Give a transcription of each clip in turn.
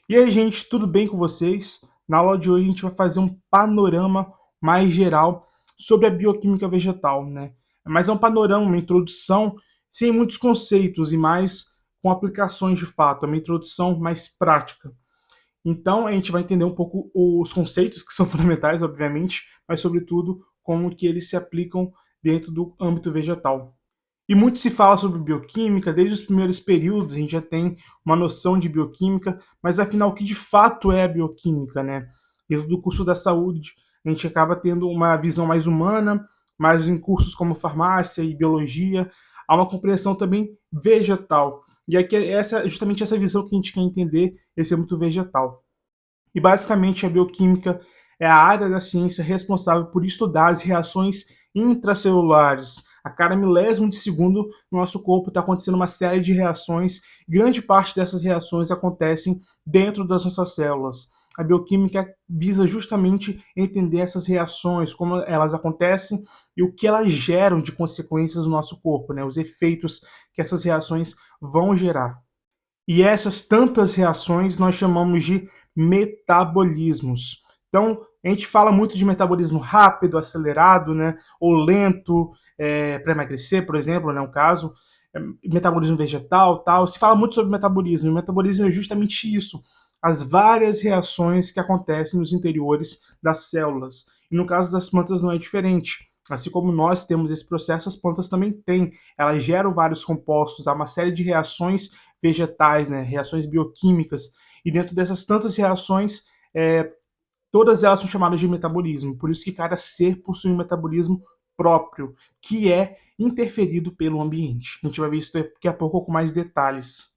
E aí, gente, tudo bem com vocês? Na aula de hoje a gente vai fazer um panorama mais geral sobre a bioquímica vegetal, né? Mas é um panorama, uma introdução sem muitos conceitos e mais com aplicações de fato, é uma introdução mais prática. Então a gente vai entender um pouco os conceitos que são fundamentais, obviamente, mas sobretudo como que eles se aplicam dentro do âmbito vegetal. E muito se fala sobre bioquímica, desde os primeiros períodos a gente já tem uma noção de bioquímica, mas afinal, o que de fato é a bioquímica, né? Dentro do curso da saúde, a gente acaba tendo uma visão mais humana, mas em cursos como farmácia e biologia, há uma compreensão também vegetal. E aqui justamente essa visão que a gente quer entender, esse âmbito vegetal. E basicamente a bioquímica é a área da ciência responsável por estudar as reações intracelulares. A cada milésimo de segundo no nosso corpo está acontecendo uma série de reações. Grande parte dessas reações acontecem dentro das nossas células. A bioquímica visa justamente entender essas reações, como elas acontecem e o que elas geram de consequências no nosso corpo, né? Os efeitos que essas reações vão gerar. E essas tantas reações nós chamamos de metabolismos. Então, a gente fala muito de metabolismo rápido, acelerado, né, ou lento, para emagrecer, por exemplo, né, um caso, metabolismo vegetal, tal. Se fala muito sobre metabolismo. E o metabolismo é justamente isso, as várias reações que acontecem nos interiores das células. E no caso das plantas não é diferente. Assim como nós temos esse processo, as plantas também têm. Elas geram vários compostos, há uma série de reações vegetais, né, reações bioquímicas, e dentro dessas tantas reações, todas elas são chamadas de metabolismo, por isso que cada ser possui um metabolismo próprio, que é interferido pelo ambiente. A gente vai ver isso daqui a pouco com mais detalhes.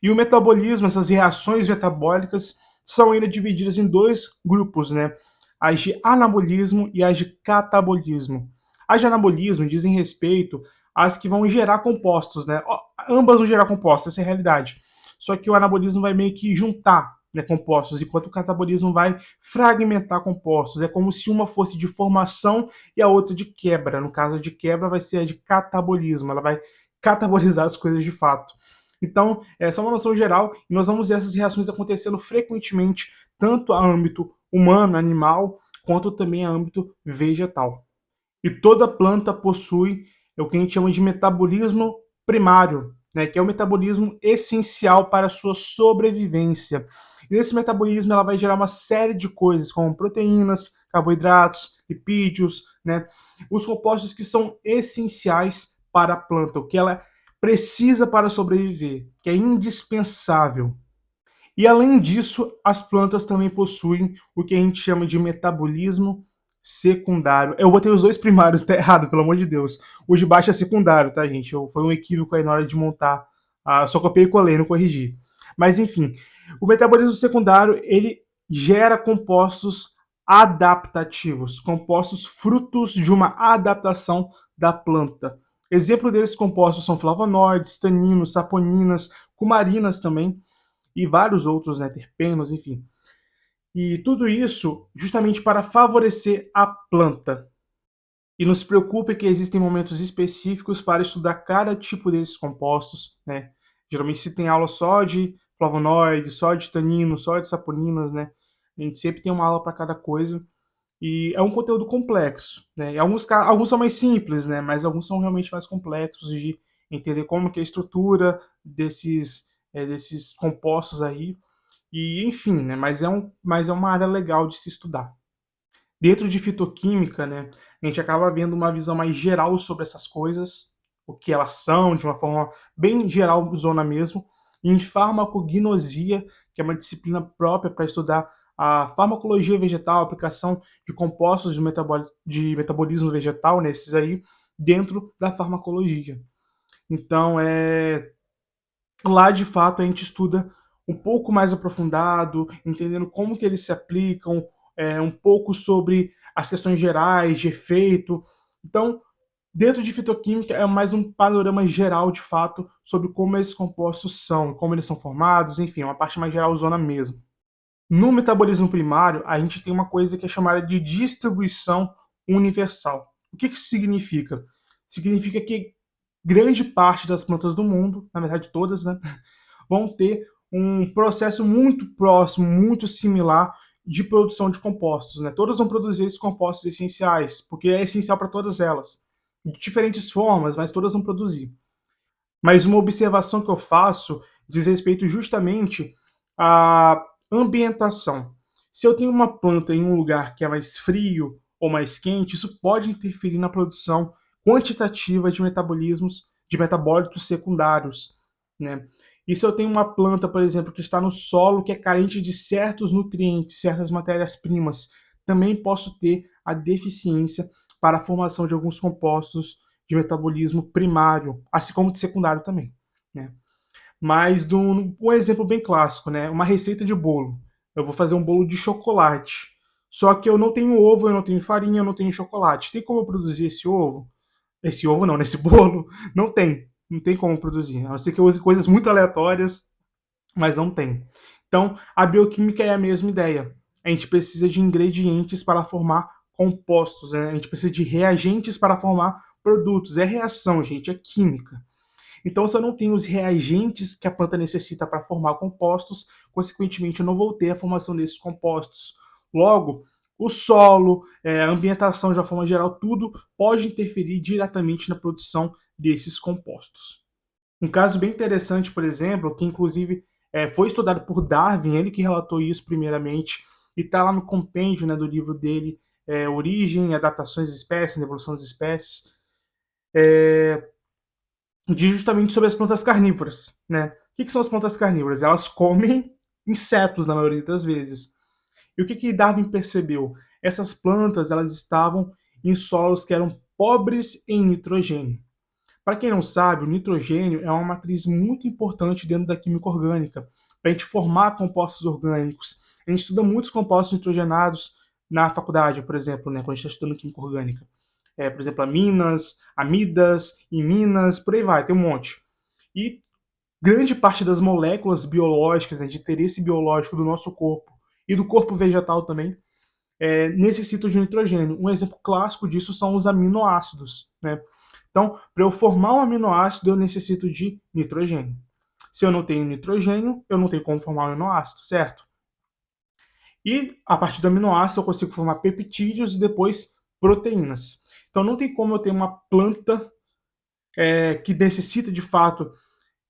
E o metabolismo, essas reações metabólicas, são ainda divididas em dois grupos, né? As de anabolismo e as de catabolismo. As de anabolismo dizem respeito às que vão gerar compostos, né? Ambas vão gerar compostos, essa é a realidade. Só que o anabolismo vai meio que juntar, né, compostos, enquanto o catabolismo vai fragmentar compostos. É como se uma fosse de formação e a outra de quebra. No caso de quebra, vai ser a de catabolismo. Ela vai catabolizar as coisas de fato. Então, essa é uma noção geral e nós vamos ver essas reações acontecendo frequentemente, tanto a âmbito humano, animal, quanto também a âmbito vegetal. E toda planta possui o que a gente chama de metabolismo primário, né, que é o metabolismo essencial para a sua sobrevivência. E nesse metabolismo ela vai gerar uma série de coisas, como proteínas, carboidratos, lipídios, né, os compostos que são essenciais para a planta, o que ela precisa para sobreviver, que é indispensável. E além disso, as plantas também possuem o que a gente chama de metabolismo secundário. Eu botei os dois primários, tá errado, pelo amor de Deus. O de baixo é secundário, tá, gente? Foi um equívoco aí na hora de montar. Só copiei e colei, não corrigi. Mas enfim, o metabolismo secundário ele gera compostos adaptativos, compostos frutos de uma adaptação da planta. Exemplo desses compostos são flavonoides, taninos, saponinas, cumarinas também, e vários outros, né, terpenos, enfim. E tudo isso justamente para favorecer a planta. E não se preocupe que existem momentos específicos para estudar cada tipo desses compostos, né? Geralmente se tem aula só de flavonoide, só de tanino, só de saponinas, né? A gente sempre tem uma aula para cada coisa. E é um conteúdo complexo, né? E alguns são mais simples, né? Mas alguns são realmente mais complexos de entender como que é a estrutura desses compostos aí. E enfim, né? Mas é uma área legal de se estudar. Dentro de fitoquímica, né? A gente acaba vendo uma visão mais geral sobre essas coisas, o que elas são, de uma forma bem geral, zona mesmo. E em farmacognosia, que é uma disciplina própria para estudar a farmacologia vegetal, a aplicação de compostos de metabolismo vegetal, nesses aí, dentro da farmacologia. Então, lá de fato a gente estuda um pouco mais aprofundado, entendendo como que eles se aplicam, um pouco sobre as questões gerais de efeito. Então, dentro de fitoquímica é mais um panorama geral de fato sobre como esses compostos são, como eles são formados, enfim, é uma parte mais geralzona mesmo. No metabolismo primário, a gente tem uma coisa que é chamada de distribuição universal. O que isso significa? Significa que grande parte das plantas do mundo, na verdade todas, né, vão ter um processo muito próximo, muito similar de produção de compostos, né? Todas vão produzir esses compostos essenciais, porque é essencial para todas elas, de diferentes formas, mas todas vão produzir. Mas uma observação que eu faço diz respeito justamente à ambientação. Se eu tenho uma planta em um lugar que é mais frio ou mais quente, isso pode interferir na produção quantitativa de metabolismos, de metabólitos secundários, né? E se eu tenho uma planta, por exemplo, que está no solo, que é carente de certos nutrientes, certas matérias-primas, também posso ter a deficiência para a formação de alguns compostos de metabolismo primário, assim como de secundário também, né? Mas um exemplo bem clássico, né? Uma receita de bolo. Eu vou fazer um bolo de chocolate. Só que eu não tenho ovo, eu não tenho farinha, eu não tenho chocolate. Tem como eu produzir esse ovo? Esse ovo não, nesse bolo? Não tem. Não tem como produzir. A não ser que eu use coisas muito aleatórias, mas não tem. Então, a bioquímica é a mesma ideia. A gente precisa de ingredientes para formar compostos, né? A gente precisa de reagentes para formar produtos. É reação, gente, é química. Então, se eu não tenho os reagentes que a planta necessita para formar compostos, consequentemente, eu não vou ter a formação desses compostos. Logo, o solo, a ambientação de uma forma geral, tudo pode interferir diretamente na produção desses compostos. Um caso bem interessante, por exemplo, que inclusive foi estudado por Darwin, ele que relatou isso primeiramente, e está lá no compêndio, né, do livro dele, Origem, Adaptações das Espécies, Evolução das Espécies, diz justamente sobre as plantas carnívoras, né? O que são as plantas carnívoras? Elas comem insetos na maioria das vezes. E o que Darwin percebeu? Essas plantas elas estavam em solos que eram pobres em nitrogênio. Para quem não sabe, o nitrogênio é uma matriz muito importante dentro da química orgânica, para a gente formar compostos orgânicos. A gente estuda muitos compostos nitrogenados na faculdade, por exemplo, né, quando a gente está estudando química orgânica. Por exemplo, aminas, amidas, iminas, por aí vai, tem um monte. E grande parte das moléculas biológicas, né, de interesse biológico do nosso corpo e do corpo vegetal também, necessitam de nitrogênio. Um exemplo clássico disso são os aminoácidos, né? Então, para eu formar um aminoácido, eu necessito de nitrogênio. Se eu não tenho nitrogênio, eu não tenho como formar um aminoácido, certo? E a partir do aminoácido eu consigo formar peptídeos e depois proteínas. Então não tem como eu ter uma planta que necessita de fato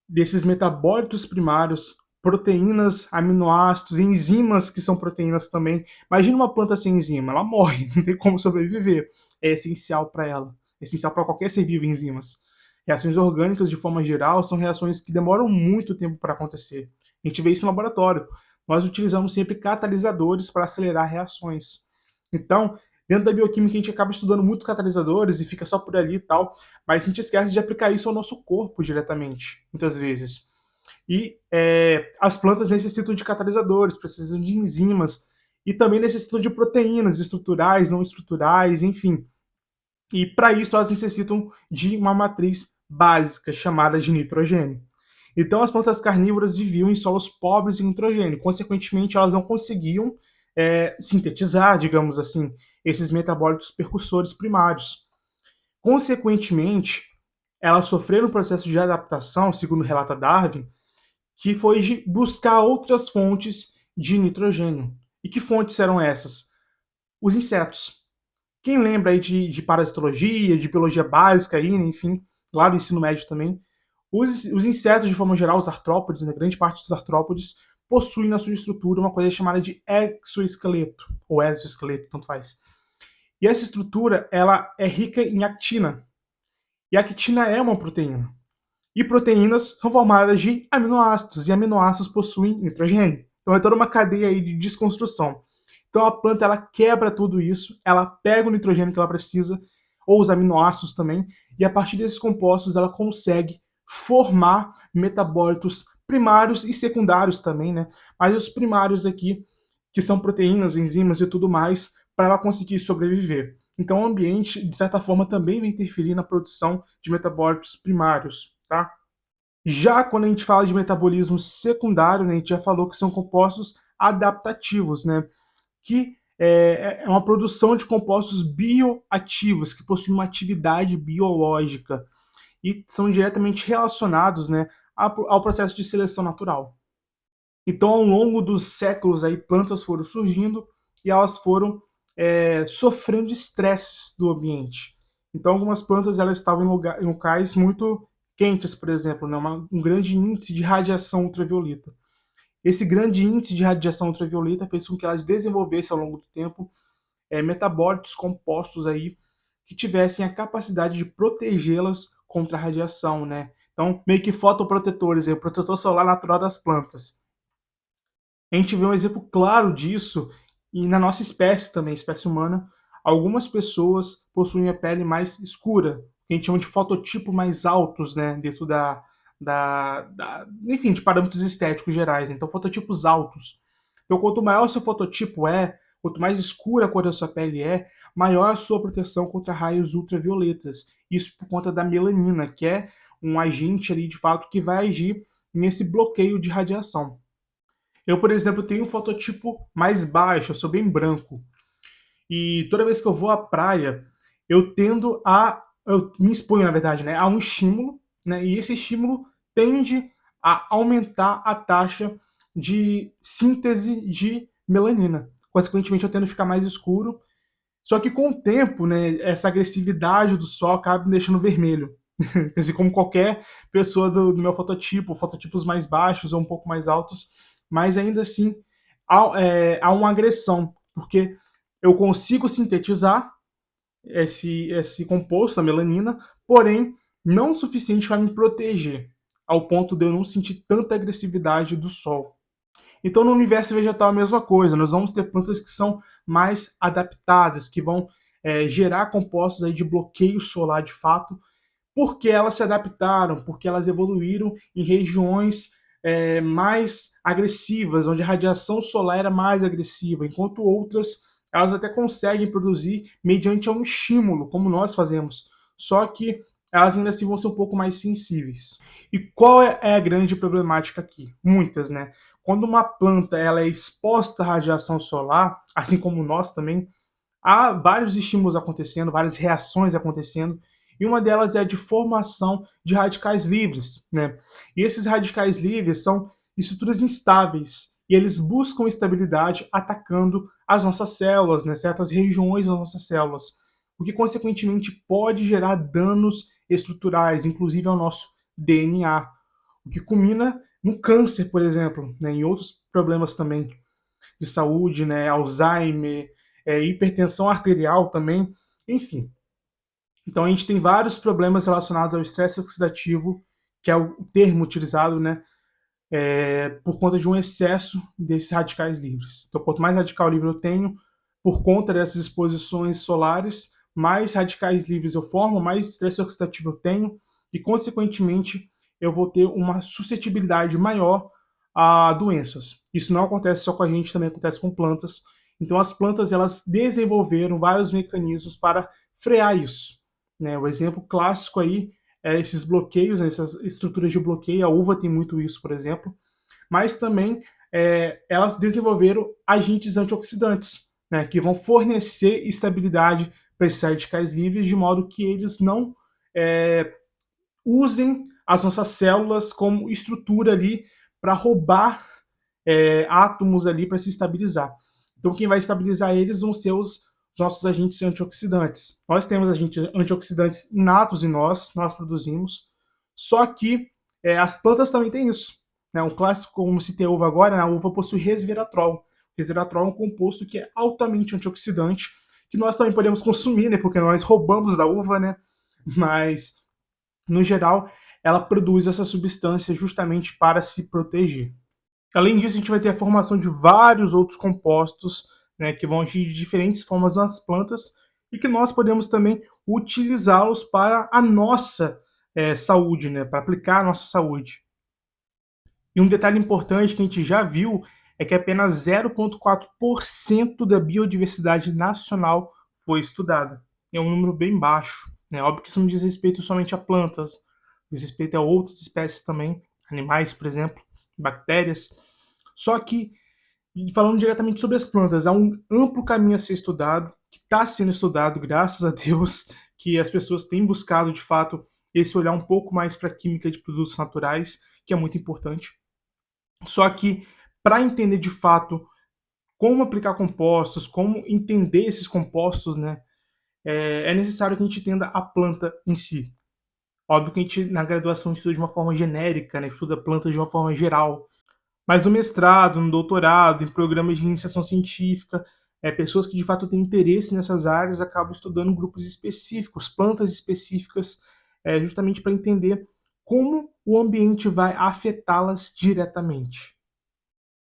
desses metabólitos primários, proteínas, aminoácidos, enzimas que são proteínas também. Imagina uma planta sem enzima, ela morre, não tem como sobreviver. É essencial para ela, é essencial para qualquer ser vivo enzimas. Reações orgânicas, de forma geral, são reações que demoram muito tempo para acontecer. A gente vê isso no laboratório. Nós utilizamos sempre catalisadores para acelerar reações. Então, dentro da bioquímica, a gente acaba estudando muito catalisadores e fica só por ali e tal, mas a gente esquece de aplicar isso ao nosso corpo diretamente, muitas vezes. E as plantas necessitam de catalisadores, precisam de enzimas e também necessitam de proteínas estruturais, não estruturais, enfim. E para isso elas necessitam de uma matriz básica chamada de nitrogênio. Então as plantas carnívoras viviam em solos pobres em nitrogênio, consequentemente elas não conseguiam sintetizar, digamos assim, esses metabólitos percussores primários. Consequentemente, elas sofreram um processo de adaptação, segundo relata Darwin, que foi de buscar outras fontes de nitrogênio. E que fontes eram essas? Os insetos. Quem lembra aí de parasitologia, de biologia básica, aí, enfim, lá do ensino médio também, os insetos, de forma geral, os artrópodes, né, grande parte dos artrópodes, possuem na sua estrutura uma coisa chamada de exoesqueleto, ou exoesqueleto, tanto faz. E essa estrutura ela é rica em actina. E a actina é uma proteína. E proteínas são formadas de aminoácidos, e aminoácidos possuem nitrogênio. Então é toda uma cadeia aí de desconstrução. Então a planta ela quebra tudo isso, ela pega o nitrogênio que ela precisa, ou os aminoácidos também, e a partir desses compostos ela consegue formar metabólitos primários e secundários também, né? Mas os primários aqui, que são proteínas, enzimas e tudo mais, para ela conseguir sobreviver. Então o ambiente, de certa forma, também vai interferir na produção de metabólitos primários, tá? Já quando a gente fala de metabolismo secundário, né, a gente já falou que são compostos adaptativos, né? Que é uma produção de compostos bioativos, que possuem uma atividade biológica e são diretamente relacionados, né, ao processo de seleção natural. Então, ao longo dos séculos, aí, plantas foram surgindo e elas foram sofrendo estresses do ambiente. Então, algumas plantas elas estavam em locais muito quentes, por exemplo, né? Um grande índice de radiação ultravioleta. Esse grande índice de radiação ultravioleta fez com que elas desenvolvessem ao longo do tempo metabólitos compostos aí que tivessem a capacidade de protegê-las contra a radiação, né? Então, meio que fotoprotetores, aí, o protetor solar natural das plantas. A gente vê um exemplo claro disso e na nossa espécie também, espécie humana, algumas pessoas possuem a pele mais escura, que a gente chama de fototipo mais altos, né, dentro enfim, de parâmetros estéticos gerais. Então, fototipos altos. Então, quanto maior o seu fototipo quanto mais escura a cor da sua pele maior a sua proteção contra raios ultravioletas. Isso por conta da melanina, que é um agente ali de fato que vai agir nesse bloqueio de radiação. Eu, por exemplo, tenho um fototipo mais baixo, eu sou bem branco. E toda vez que eu vou à praia, eu me exponho, na verdade, né, a um estímulo, né, e esse estímulo tende a aumentar a taxa de síntese de melanina. Consequentemente, eu tendo a ficar mais escuro. Só que com o tempo, né, essa agressividade do sol acaba me deixando vermelho. Assim como qualquer pessoa do meu fototipo, fototipos mais baixos ou um pouco mais altos, mas ainda assim há uma agressão, porque eu consigo sintetizar esse composto, a melanina, porém não o suficiente para me proteger, ao ponto de eu não sentir tanta agressividade do sol. Então, no universo vegetal, é a mesma coisa. Nós vamos ter plantas que são mais adaptadas, que vão gerar compostos aí de bloqueio solar de fato, porque elas se adaptaram, porque elas evoluíram em regiões mais agressivas, onde a radiação solar era mais agressiva, enquanto outras elas até conseguem produzir mediante um estímulo, como nós fazemos. Só que elas ainda assim vão ser um pouco mais sensíveis. E qual é a grande problemática aqui? Muitas, né? Quando uma planta ela é exposta à radiação solar, assim como nós também, há vários estímulos acontecendo, várias reações acontecendo, e uma delas é a de formação de radicais livres, né? E esses radicais livres são estruturas instáveis, e eles buscam estabilidade atacando as nossas células, né? Certas regiões das nossas células, o que consequentemente pode gerar danos estruturais, inclusive ao nosso DNA, o que culmina no câncer, por exemplo, né? Em outros problemas também de saúde, né? Alzheimer, hipertensão arterial também, enfim. Então a gente tem vários problemas relacionados ao estresse oxidativo, que é o termo utilizado, né, por conta de um excesso desses radicais livres. Então quanto mais radical livre eu tenho, por conta dessas exposições solares, mais radicais livres eu formo, mais estresse oxidativo eu tenho, e consequentemente eu vou ter uma suscetibilidade maior a doenças. Isso não acontece só com a gente, também acontece com plantas. Então as plantas elas desenvolveram vários mecanismos para frear isso, né? O exemplo clássico aí é esses bloqueios, essas estruturas de bloqueio. A uva tem muito isso, por exemplo. Mas também elas desenvolveram agentes antioxidantes, né, que vão fornecer estabilidade para esses radicais livres, de modo que eles não usem as nossas células como estrutura ali para roubar átomos ali para se estabilizar. Então, quem vai estabilizar eles vão ser os nossos agentes antioxidantes. Nós temos agentes antioxidantes inatos em nós produzimos, só que as plantas também têm isso. Né? Um clássico, como citei a uva agora, a uva possui resveratrol. Resveratrol é um composto que é altamente antioxidante, que nós também podemos consumir, né? Porque nós roubamos da uva, né? Mas, no geral, ela produz essa substância justamente para se proteger. Além disso, a gente vai ter a formação de vários outros compostos, né, que vão agir de diferentes formas nas plantas e que nós podemos também utilizá-los para a nossa saúde, né, para aplicar a nossa saúde. E um detalhe importante que a gente já viu é que apenas 0,4% da biodiversidade nacional foi estudada. É um número bem baixo. Né? Óbvio que isso não diz respeito somente a plantas, diz respeito a outras espécies também, animais, por exemplo, bactérias. Só que, falando diretamente sobre as plantas, há um amplo caminho a ser estudado, que está sendo estudado, graças a Deus, que as pessoas têm buscado, de fato, esse olhar um pouco mais para a química de produtos naturais, que é muito importante. Só que, para entender de fato como aplicar compostos, como entender esses compostos, né, é necessário que a gente entenda a planta em si. Óbvio que a gente, na graduação, estuda de uma forma genérica, né, estuda plantas de uma forma geral. Mas no mestrado, no doutorado, em programas de iniciação científica, pessoas que de fato têm interesse nessas áreas acabam estudando grupos específicos, plantas específicas, justamente para entender como o ambiente vai afetá-las diretamente.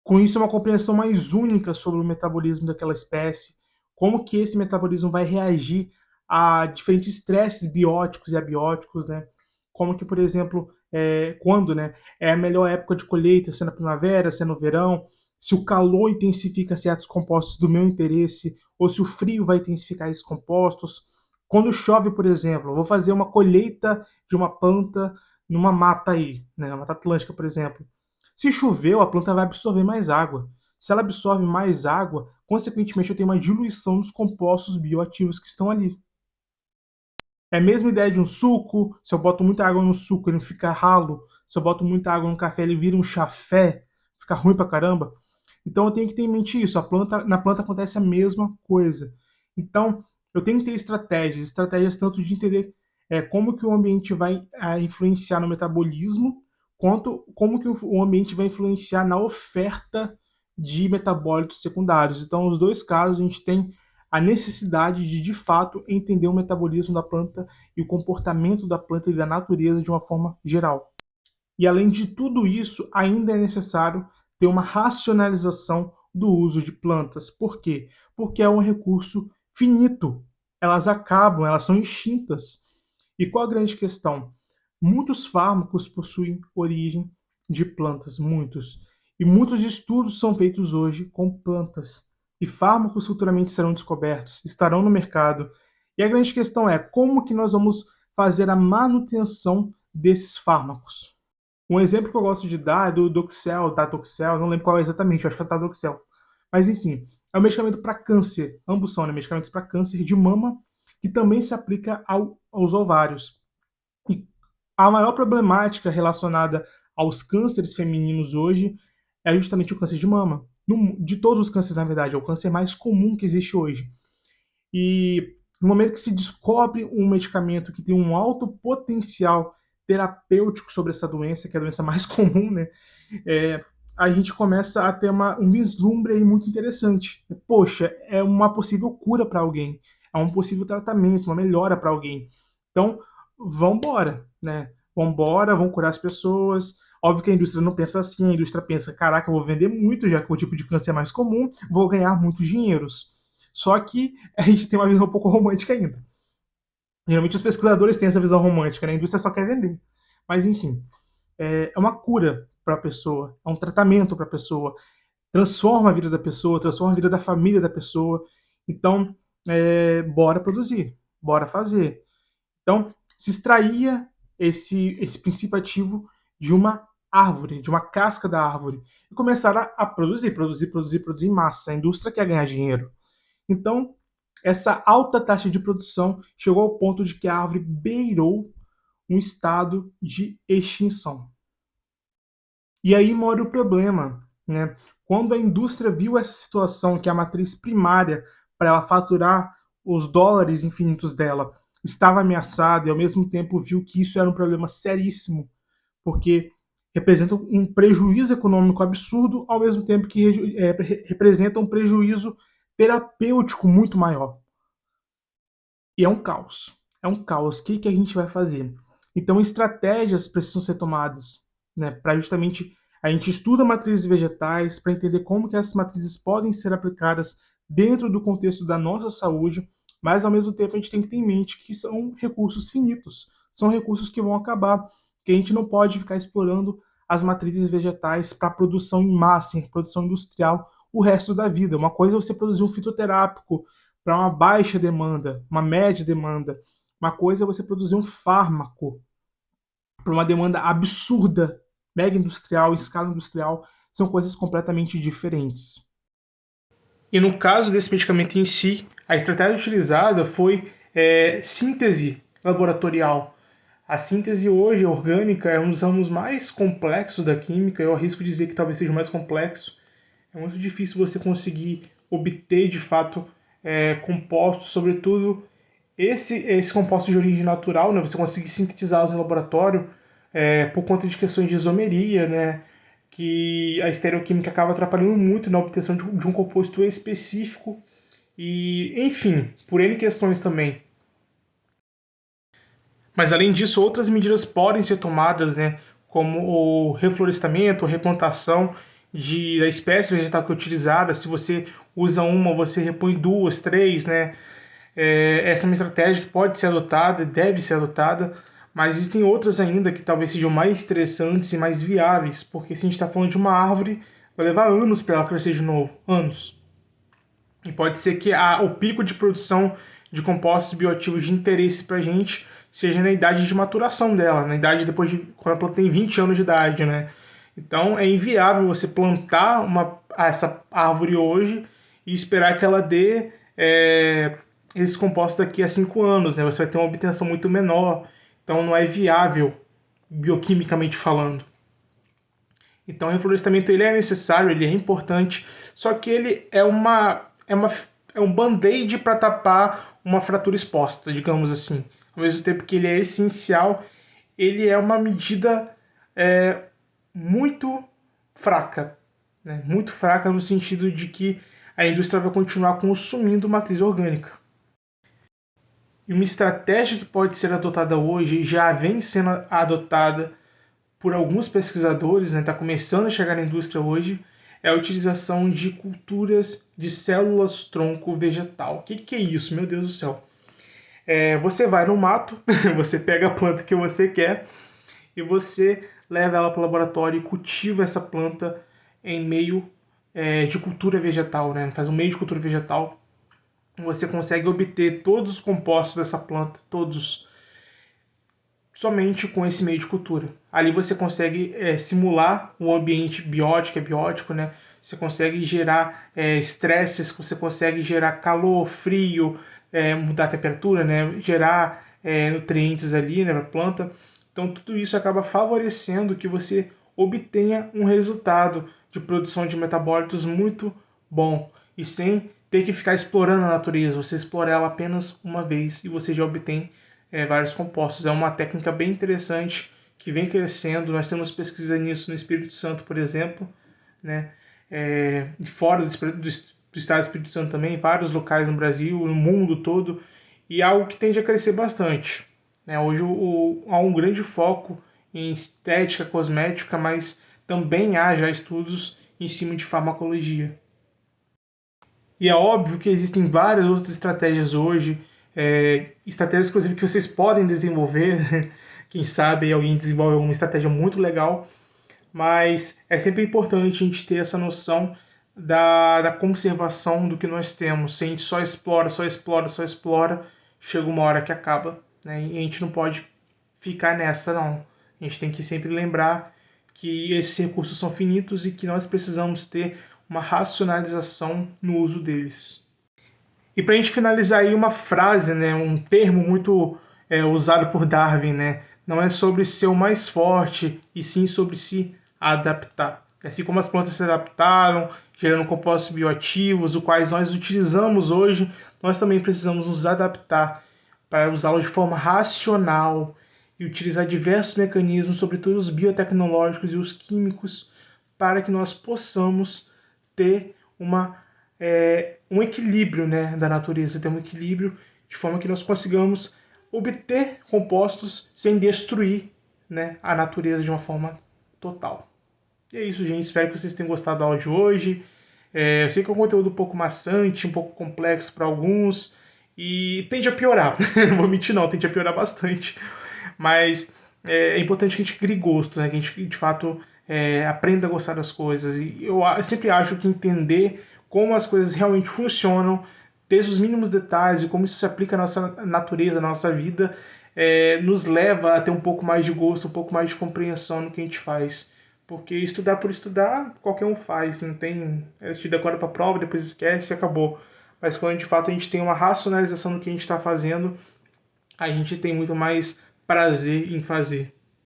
Com isso, é uma compreensão mais única sobre o metabolismo daquela espécie, como que esse metabolismo vai reagir a diferentes estresses bióticos e abióticos, né? Como que, por exemplo, quando, né, é a melhor época de colheita, se é na primavera, se é no verão, se o calor intensifica certos compostos do meu interesse, ou se o frio vai intensificar esses compostos. Quando chove, por exemplo, eu vou fazer uma colheita de uma planta numa mata aí, né, na Mata Atlântica, por exemplo. Se choveu, a planta vai absorver mais água. Se ela absorve mais água, consequentemente eu tenho uma diluição dos compostos bioativos que estão ali. É a mesma ideia de um suco. Se eu boto muita água no suco, ele fica ralo. Se eu boto muita água no café, ele vira um chafé, fica ruim pra caramba. Então eu tenho que ter em mente isso. Na planta acontece a mesma coisa. Então eu tenho que ter estratégias tanto de entender como que o ambiente vai influenciar no metabolismo, quanto como que o ambiente vai influenciar na oferta de metabólitos secundários. Então, nos dois casos, a gente tem a necessidade de fato, entender o metabolismo da planta e o comportamento da planta e da natureza de uma forma geral. E além de tudo isso, ainda é necessário ter uma racionalização do uso de plantas. Por quê? Porque é um recurso finito. Elas acabam, elas são extintas. E qual a grande questão? Muitos fármacos possuem origem de plantas, muitos. E muitos estudos são feitos hoje com plantas. E fármacos futuramente serão descobertos, estarão no mercado. E a grande questão é como que nós vamos fazer a manutenção desses fármacos. Um exemplo que eu gosto de dar é do Doxel, da Doxel, não lembro qual é exatamente, eu acho que é da Doxel. Mas enfim, é um medicamento para câncer, ambos são, né, medicamentos para câncer de mama, que também se aplica aos ovários. E a maior problemática relacionada aos cânceres femininos hoje é justamente o câncer de mama. De todos os cânceres, na verdade, é o câncer mais comum que existe hoje. E no momento que se descobre um medicamento que tem um alto potencial terapêutico sobre essa doença, que é a doença mais comum, né? A gente começa a ter um vislumbre aí muito interessante. Poxa, é uma possível cura para alguém, é um possível tratamento, uma melhora para alguém. Então, vamos embora, né? Vamos embora, vamos curar as pessoas. Óbvio que a indústria não pensa assim, a indústria pensa, caraca, eu vou vender muito, já que o tipo de câncer é mais comum, vou ganhar muitos dinheiros. Só que a gente tem uma visão um pouco romântica ainda. Geralmente os pesquisadores têm essa visão romântica, né? A indústria só quer vender. Mas enfim, é uma cura para a pessoa, é um tratamento para a pessoa, transforma a vida da pessoa, transforma a vida da família da pessoa. Então, bora produzir, bora fazer. Então, se extraía esse princípio ativo de uma árvore, de uma casca da árvore, e começaram a produzir em massa. A indústria quer ganhar dinheiro. Então, essa alta taxa de produção chegou ao ponto de que a árvore beirou um estado de extinção. E aí mora o problema, né? Quando a indústria viu essa situação, que a matriz primária para ela faturar os dólares infinitos dela estava ameaçada e ao mesmo tempo viu que isso era um problema seríssimo, porque representa um prejuízo econômico absurdo, ao mesmo tempo que representa um prejuízo terapêutico muito maior. E é um caos. É um caos. O que a gente vai fazer? Então, estratégias precisam ser tomadas, né, para justamente a gente estuda matrizes vegetais para entender como que essas matrizes podem ser aplicadas dentro do contexto da nossa saúde, mas ao mesmo tempo a gente tem que ter em mente que são recursos finitos, são recursos que vão acabar, que a gente não pode ficar explorando as matrizes vegetais para produção em massa, em produção industrial, o resto da vida. Uma coisa é você produzir um fitoterápico para uma baixa demanda, uma média demanda. Uma coisa é você produzir um fármaco para uma demanda absurda, mega industrial, escala industrial, são coisas completamente diferentes. E no caso desse medicamento em si, a estratégia utilizada foi síntese laboratorial. A síntese hoje orgânica é um dos ramos mais complexos da química, eu arrisco dizer que talvez seja o mais complexo, É muito difícil você conseguir obter de fato compostos, sobretudo esse composto de origem natural, né? Você conseguir sintetizá-los no laboratório por conta de questões de isomeria, né? Que a estereoquímica acaba atrapalhando muito na obtenção de um composto específico e, enfim, por N questões também. Mas além disso, outras medidas podem ser tomadas, né, como o reflorestamento, a replantação da espécie vegetal que é utilizada. Se você usa uma, você repõe duas, três, né? Essa é uma estratégia que pode ser adotada, deve ser adotada, mas existem outras ainda que talvez sejam mais interessantes e mais viáveis, porque se a gente está falando de uma árvore, vai levar anos para ela crescer de novo, anos. E pode ser que o pico de produção de compostos bioativos de interesse para a gente seja na idade de maturação dela, na idade depois de quando a planta tem 20 anos de idade, né? Então é inviável você plantar essa árvore hoje e esperar que ela dê esses compostos daqui a 5 anos, né? Você vai ter uma obtenção muito menor, então não é viável bioquimicamente falando. Então o reflorestamento ele é necessário, ele é importante, só que ele é um band-aid para tapar uma fratura exposta, digamos assim. Ao mesmo tempo que ele é essencial, ele é uma medida muito fraca, né? Muito fraca no sentido de que a indústria vai continuar consumindo matriz orgânica. E uma estratégia que pode ser adotada hoje, já vem sendo adotada por alguns pesquisadores, está começando a chegar na indústria hoje, é a utilização de culturas de células-tronco vegetal. O que é isso? Meu Deus do céu. Você vai no mato, você pega a planta que você quer e você leva ela para o laboratório e cultiva essa planta em meio de cultura vegetal, né? Faz um meio de cultura vegetal. Você consegue obter todos os compostos dessa planta, todos, somente com esse meio de cultura. Ali você consegue simular um ambiente biótico, né? Você consegue gerar estresses, você consegue gerar calor, frio, mudar a temperatura, né? Gerar nutrientes ali, né, para a planta. Então tudo isso acaba favorecendo que você obtenha um resultado de produção de metabólitos muito bom e sem ter que ficar explorando a natureza. Você explora ela apenas uma vez e você já obtém vários compostos. É uma técnica bem interessante que vem crescendo. Nós temos pesquisa nisso no Espírito Santo, por exemplo, né? Fora do estado do Espírito Santo também, em vários locais no Brasil, no mundo todo, e é algo que tende a crescer bastante. Né? Hoje há um grande foco em estética cosmética, mas também há já estudos em cima de farmacologia. E é óbvio que existem várias outras estratégias hoje, estratégias inclusive que vocês podem desenvolver, quem sabe alguém desenvolve uma estratégia muito legal, mas é sempre importante a gente ter essa noção da conservação do que nós temos. Se a gente só explora, chega uma hora que acaba, né? E a gente não pode ficar nessa, não. A gente tem que sempre lembrar que esses recursos são finitos e que nós precisamos ter uma racionalização no uso deles. E para a gente finalizar aí uma frase, né, um termo muito usado por Darwin, né, não é sobre ser o mais forte, e sim sobre se adaptar. Assim como as plantas se adaptaram, gerando compostos bioativos, os quais nós utilizamos hoje, nós também precisamos nos adaptar para usá-los de forma racional e utilizar diversos mecanismos, sobretudo os biotecnológicos e os químicos, para que nós possamos ter um equilíbrio, né, da natureza, ter um equilíbrio de forma que nós consigamos obter compostos sem destruir, né, a natureza de uma forma total. E é isso, gente. Espero que vocês tenham gostado da aula de hoje. Eu sei que é um conteúdo um pouco maçante, um pouco complexo para alguns e tende a piorar. Não vou mentir, não, tende a piorar bastante. Mas é importante que a gente crie gosto, né, que a gente de fato aprenda a gostar das coisas. E eu sempre acho que entender como as coisas realmente funcionam, desde os mínimos detalhes e como isso se aplica à nossa natureza, à nossa vida, nos leva a ter um pouco mais de gosto, um pouco mais de compreensão no que a gente faz. Porque estudar por estudar, qualquer um faz. Não tem. A gente decora para a prova, depois esquece e acabou. Mas quando de fato a gente tem uma racionalização do que a gente está fazendo, a gente tem muito mais prazer em fazer.